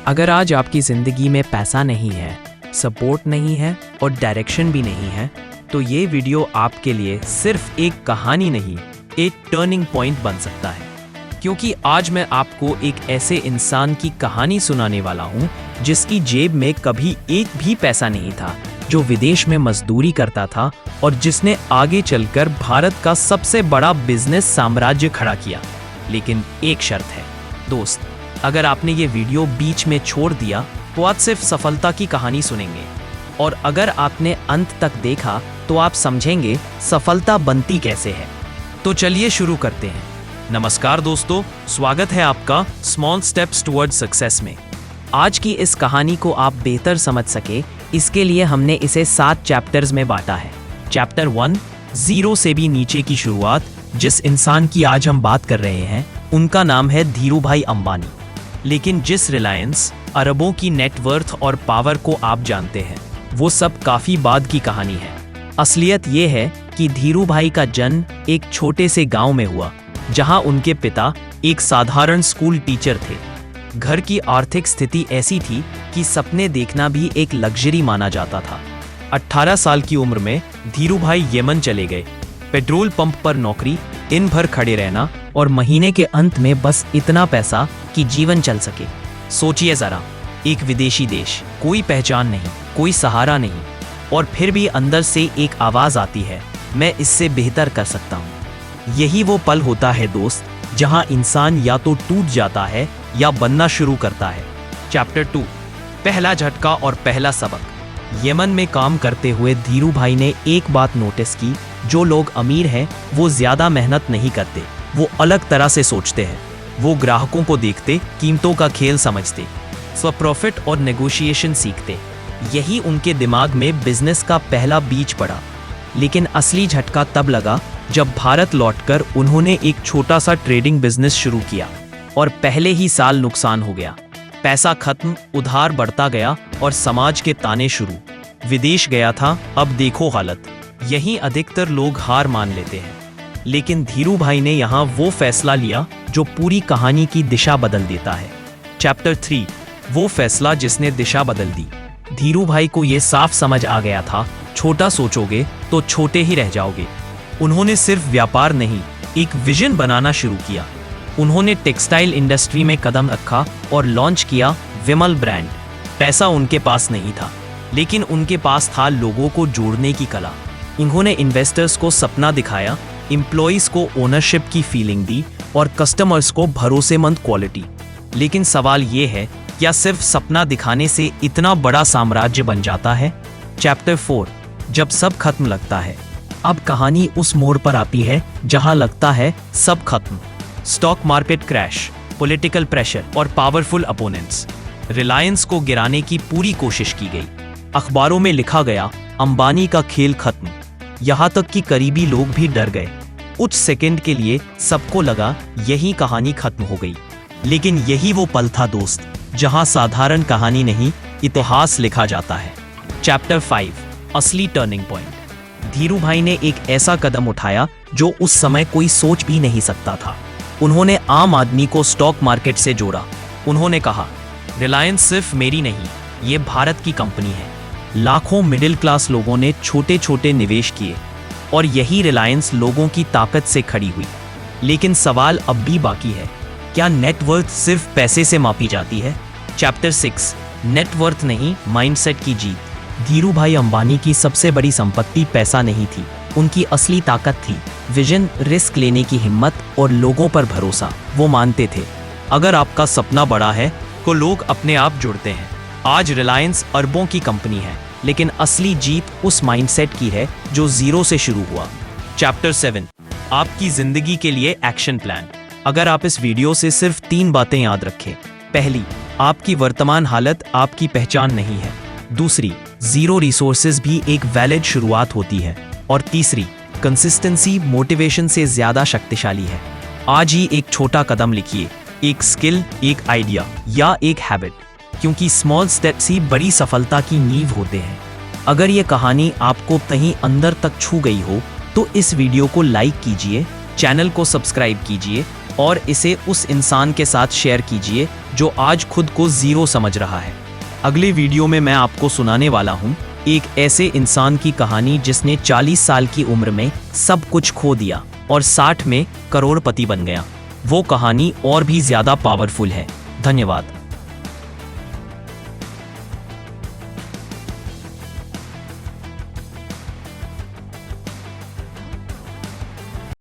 अगर आज आपकी ज़िंदगी में पैसा नहीं है, सपोर्ट नहीं है और डायरेक्शन भी नहीं है, तो ये वीडियो आपके लिए सिर्फ एक कहानी नहीं, एक टर्निंग पॉइंट बन सकता है। क्योंकि आज मैं आपको एक ऐसे इंसान की कहानी सुनाने वाला हूँ जिसकी जेब में कभी एक भी पैसा नहीं था, जो विदेश में मजदूरी करता था और जिसने आगे चलकर भारत का सबसे बड़ा बिजनेस साम्राज्य खड़ा किया। लेकिन एक शर्त है दोस्त, अगर आपने ये वीडियो बीच में छोड़ दिया तो आप सिर्फ सफलता की कहानी सुनेंगे, और अगर आपने अंत तक देखा तो आप समझेंगे सफलता बनती कैसे है। तो चलिए शुरू करते हैं। नमस्कार दोस्तों, स्वागत है आपका स्मॉल स्टेप्स टुवर्ड सक्सेस में। आज की इस कहानी को आप बेहतर समझ सके, इसके लिए हमने इसे 7 चैप्टर्स में बांटा है। चैप्टर 1, जीरो से भी नीचे की शुरुआत। जिस इंसान की आज हम बात कर रहे हैं उनका नाम है धीरूभाई अंबानी। लेकिन जिस रिलायंस, अरबों की नेटवर्थ और पावर को आप जानते हैं, वो सब काफी बाद की कहानी है। असलियत ये है कि धीरूभाई का जन्म एक छोटे से गांव में हुआ, जहां उनके पिता एक साधारण स्कूल टीचर थे। घर की आर्थिक स्थिति ऐसी थी कि सपने देखना भी एक लग्जरी माना जाता था। 18 साल की उम्र में धीरूभाई यमन चले गए। पेट्रोल पंप पर नौकरी, दिन भर खड़े रहना और महीने के अंत में बस इतना पैसा कि जीवन चल सके। सोचिए जरा, एक विदेशी देश, कोई पहचान नहीं, कोई सहारा नहीं, और फिर भी अंदर से एक आवाज आती है, मैं इससे बेहतर कर सकता हूँ। यही वो पल होता है दोस्त, जहां इंसान या तो टूट जाता है या बनना शुरू करता है। चैप्टर 2, पहला झटका और पहला सबक। यमन में काम करते हुए धीरूभाई ने एक बात नोटिस की, जो लोग अमीर हैं वो ज्यादा मेहनत नहीं करते, वो अलग तरह से सोचते हैं। वो ग्राहकों को देखते, कीमतों का खेल समझते, स्व प्रॉफिट और नेगोशिएशन सीखते। यही उनके दिमाग में बिजनेस का पहला बीज पड़ा। लेकिन असली झटका तब लगा जब भारत लौटकर उन्होंने एक छोटा सा ट्रेडिंग बिजनेस शुरू किया, और पहले ही साल नुकसान हो गया। पैसा खत्म, उधार बढ़ता गया और समाज के ताने शुरू। विदेश गया था, अब देखो हालत। यहीं अधिकतर लोग हार मान लेते हैं। लेकिन धीरूभाई ने यहाँ वो फैसला लिया जो पूरी कहानी की दिशा बदल देता है। चैप्टर 3, वो फैसला जिसने दिशा बदल दी। धीरूभाई को ये साफ समझ आ गया था, छोटा सोचोगे तो छोटे ही रह जाओगे। उन्होंने सिर्फ व्यापार नहीं, एक विजन बनाना शुरू किया। उन्होंने टेक्सटाइल इंडस्ट्री में कदम रखा और लॉन्च किया विमल ब्रांड। पैसा उनके पास नहीं था, लेकिन उनके पास था लोगों को जोड़ने की कला। उन्होंने इन्वेस्टर्स को सपना दिखाया, एम्प्लॉइज को ओनरशिप की फीलिंग दी और कस्टमर्स को भरोसेमंद क्वालिटी। लेकिन सवाल ये है, क्या सिर्फ सपना दिखाने से इतना बड़ा साम्राज्य बन जाता है? चैप्टर 4, जब सब खत्म लगता है। अब कहानी उस मोड़ पर आती है जहां लगता है सब खत्म। Stock market crash, political pressure और पावरफुल अपोनेंट्स। रिलायंस को गिराने की पूरी कोशिश की गई। अखबारों में लिखा गया, अंबानी का खेल खत्म। यहाँ तक कि करीबी लोग भी डर गए। कुछ सेकंड के लिए सबको लगा यही कहानी खत्म हो गई। लेकिन यही वो पल था दोस्त, जहां साधारण कहानी नहीं, इतिहास लिखा जाता है। चैप्टर 5, असली टर्निंग पॉइंट। धीरूभाई ने एक ऐसा कदम उठाया जो उस समय कोई सोच भी नहीं सकता था। उन्होंने आम आदमी को स्टॉक मार्केट से जोड़ा। उन्होंने कहा, रिलायंस सिर्फ मेरी नहीं, ये भारत की कंपनी है। लाखों मिडिल क्लास लोगों ने छोटे छोटे निवेश किए, और यही रिलायंस लोगों की ताकत से खड़ी हुई। लेकिन सवाल अब भी बाकी है, क्या नेटवर्थ सिर्फ पैसे से मापी जाती है? चैप्टर 6, नेटवर्थ नहीं, माइंडसेट की जीत। धीरूभाई अंबानी की सबसे बड़ी संपत्ति पैसा नहीं थी, उनकी असली ताकत थी विजन, रिस्क लेने की हिम्मत और लोगों पर भरोसा। वो मानते थे, अगर आपका सपना बड़ा है तो लोग अपने आप जुड़ते हैं। आज रिलायंस अरबों की कंपनी है, लेकिन असली जीत उस माइंडसेट की है जो जीरो से शुरू हुआ। चैप्टर 7, आपकी जिंदगी के लिए एक्शन प्लान। अगर आप इस वीडियो से सिर्फ 3 बातें याद रखें। पहली, आपकी वर्तमान हालत आपकी पहचान नहीं है। दूसरी, जीरो रिसोर्सेज भी एक वैलिड शुरुआत होती है। और तीसरी, कंसिस्टेंसी मोटिवेशन से ज्यादा शक्तिशाली है। आज ही एक छोटा कदम लिखिए, एक स्किल, एक आइडिया या एक हैबिट, क्योंकि स्मॉल स्टेप्स ही बड़ी सफलता की नींव होते हैं। अगर ये कहानी आपको कहीं अंदर तक छू गई हो तो इस वीडियो को लाइक कीजिए, चैनल को सब्सक्राइब कीजिए और इसे उस इंसान के साथ शेयर कीजिए जो आज खुद को जीरो समझ रहा है। अगले वीडियो में मैं आपको सुनाने वाला हूँ एक ऐसे इंसान की कहानी जिसने 40 साल की उम्र में सब कुछ खो दिया और 60 में करोड़पति बन गया। वो कहानी और भी ज्यादा पावरफुल है। धन्यवाद।